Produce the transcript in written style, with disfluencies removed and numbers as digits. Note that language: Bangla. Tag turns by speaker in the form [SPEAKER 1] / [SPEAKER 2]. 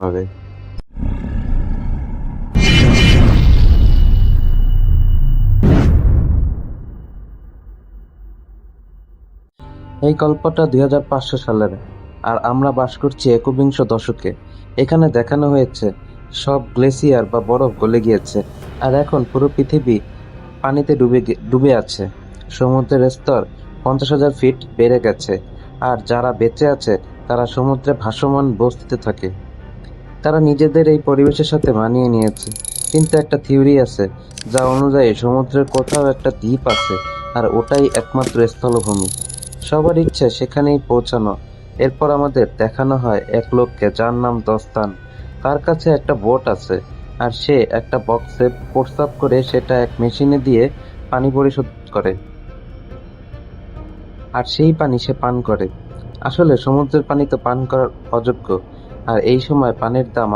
[SPEAKER 1] হবে। এই গল্পটা ২৫০০ সালের, আর আমরা বাস করছি একবিংশ দশকে। এখানে দেখানো হয়েছে সব গ্লেসিয়ার বা বরফ গলে গিয়েছে, আর এখন পুরো পৃথিবী পানিতে ডুবে আছে। সমুদ্রের স্তর ৫০,০০০ ফিট বেড়ে গেছে, আর যারা বেঁচে আছে তারা সমুদ্রে ভাসমান বস্তিতে থাকে। তারা নিজেদের এই পরিবেশের সাথে মানিয়ে নিয়েছে। কিন্তু একটা থিওরি আছে যা অনুযায়ী সমুদ্রের কোথাও একটা দ্বীপ আছে, আর ওটাই একমাত্র স্থলভূমি। সবার ইচ্ছে সেখানেই পৌঁছানো। এরপর আমাদের দেখানো হয় এক লোককে যার নাম দস্তান। তার কাছে একটা বোট আছে, আর সে একটা বক্সে প্রস্রাব করে সেটা এক মেশিনে দিয়ে পানি পরিশোধ করে, আর সেই পানি সে পান করে। আসলে সমুদ্রের পানি তো পান করার অযোগ্য, আর এই সময় পানির দাম